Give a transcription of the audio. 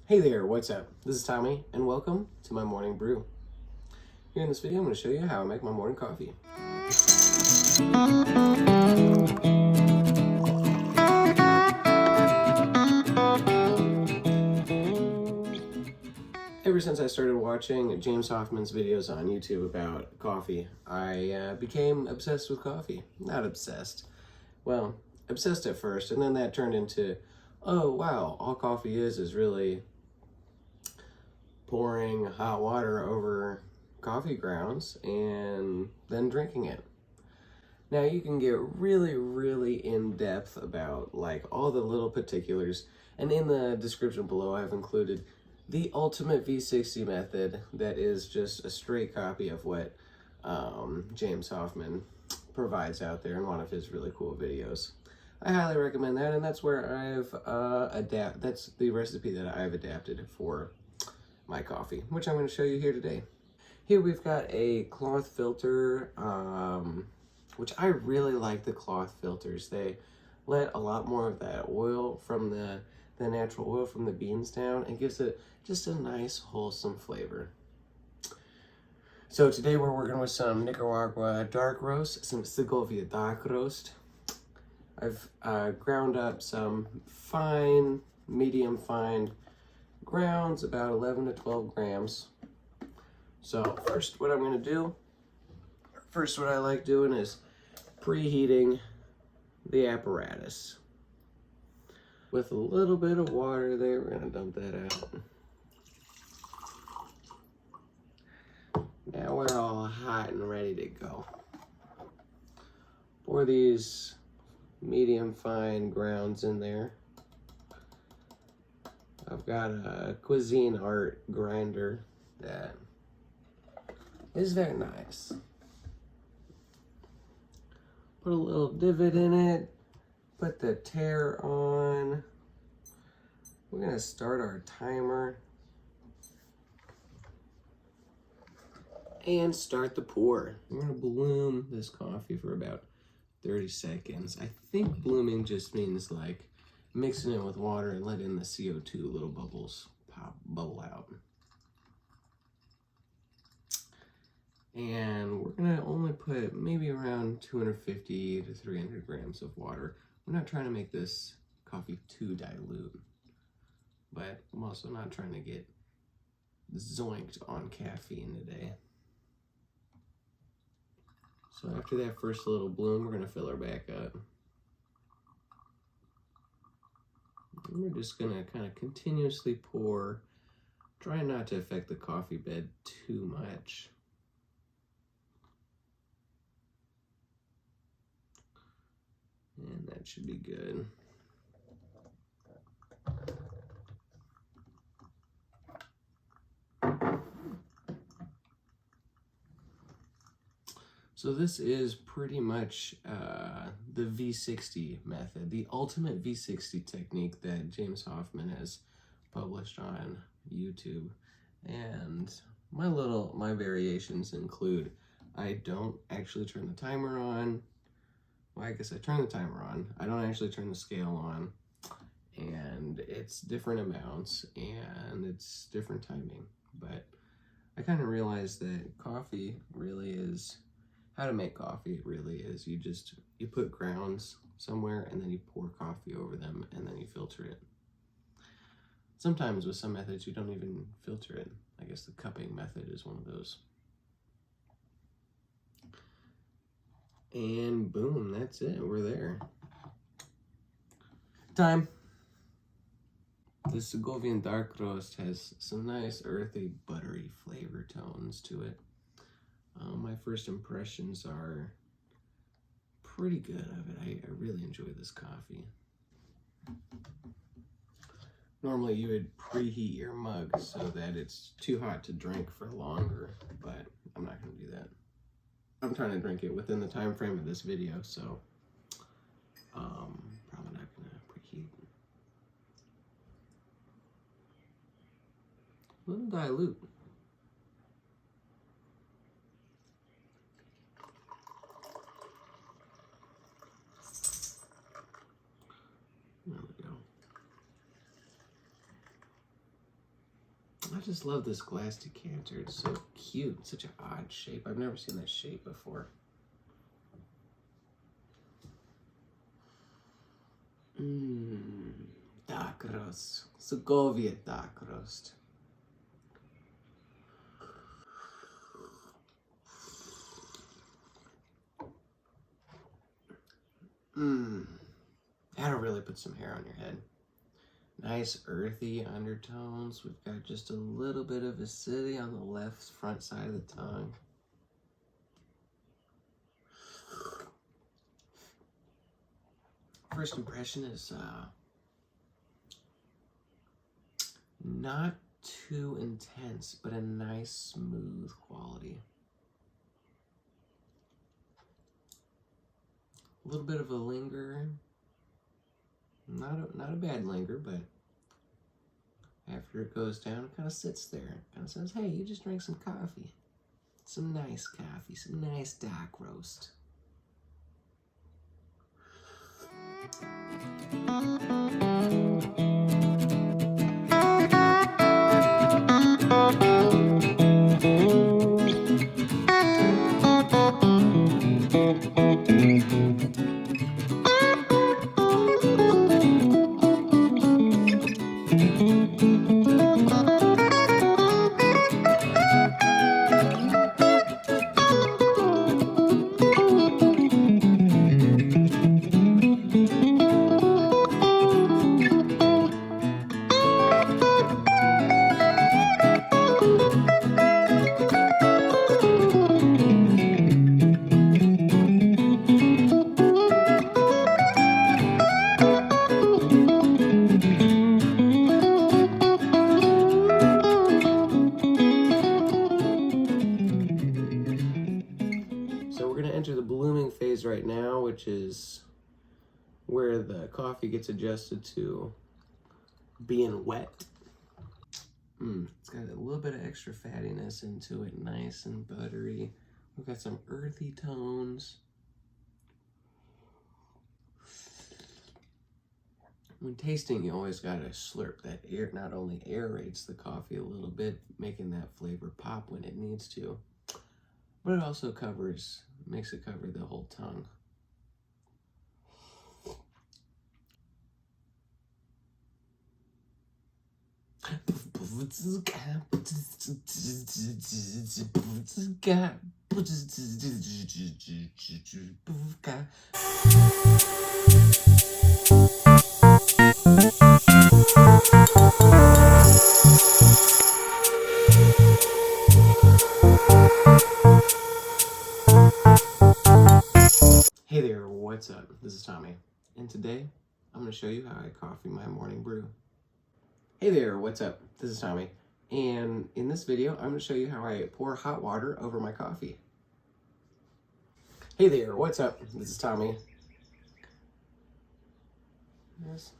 Hey there, what's up? This is Tommy, and welcome to my morning brew. Here in this video, I'm going to show you how I make my morning coffee. Ever since I started watching James Hoffmann's videos on YouTube about coffee, I became obsessed with coffee. Not obsessed. Well, obsessed at first, and then that turned into, oh wow, all coffee is really pouring hot water over coffee grounds and then drinking it. Now you can get really in depth about like all the little particulars, and in the description below I've included the ultimate V60 method that is just a straight copy of what James Hoffmann provides out there in one of his really cool videos. I highly recommend that, and that's where I've that's the recipe that I've adapted for my coffee, which I'm going to show you here today. Here we've got a cloth filter, which I really like the cloth filters. They let a lot more of that oil from the natural oil from the beans down and gives it just a nice wholesome flavor. So today we're working with some Nicaragua dark roast, some Segovia dark roast. I've ground up some fine, medium fine grounds, about 11 to 12 grams. So first what I like doing is preheating the apparatus. With a little bit of water there, we're gonna dump that out. Now we're all hot and ready to go. Pour these medium fine grounds in there. I've got a Cuisine Art grinder that is very nice. Put a little divot in it, put the tare on. We're gonna start our timer and start the pour. We're gonna bloom this coffee for about 30 seconds. I think blooming just means like mixing it with water and letting the CO2 little bubbles bubble out. And we're gonna only put maybe around 250 to 300 grams of water. We're not trying to make this coffee too dilute, but I'm also not trying to get zoinked on caffeine today. So after that first little bloom, we're gonna fill her back up. And we're just gonna kind of continuously pour, try not to affect the coffee bed too much. And that should be good. So this is pretty much the V60 method, the ultimate V60 technique that James Hoffmann has published on YouTube. And my variations include, I don't actually turn the timer on. Well, I guess I turn the timer on. I don't actually turn the scale on. And it's different amounts and it's different timing. But I kind of realized that coffee really is, how to make coffee really is, you put grounds somewhere and then you pour coffee over them and then you filter it. Sometimes with some methods you don't even filter it. I guess the cupping method is one of those. And boom, that's it, we're there. Time. The Segovian dark roast has some nice earthy, buttery flavor tones to it. My first impressions are pretty good of it. I really enjoy this coffee. Normally you would preheat your mug so that it's too hot to drink for longer, but I'm not going to do that. I'm trying to drink it within the time frame of this video, so probably not going to preheat. A little dilute. There we go. I just love this glass decanter. It's so cute. Such an odd shape. I've never seen that shape before. Dark roast. Segovia dark roast. That'll really put some hair on your head. Nice earthy undertones. We've got just a little bit of acidity on the left front side of the tongue. First impression is not too intense, but a nice smooth quality. A little bit of a linger. Not a bad linger, but after it goes down, it kind of sits there. It kind of says, hey, you just drank some coffee. Some nice coffee, some nice dark roast. So we're going to enter the blooming phase right now, which is where the coffee gets adjusted to being wet. It's got a little bit of extra fattiness into it, nice and buttery. We've got some earthy tones. When tasting, you always got to slurp. That air not only aerates the coffee a little bit, making that flavor pop when it needs to, but it also makes it cover the whole tongue. Hey there, what's up? This is Tommy, and today I'm going to show you how I coffee my morning brew. Hey there, what's up? This is Tommy, and in this video I'm going to show you how I pour hot water over my coffee. Hey there, what's up? This is Tommy. Yes.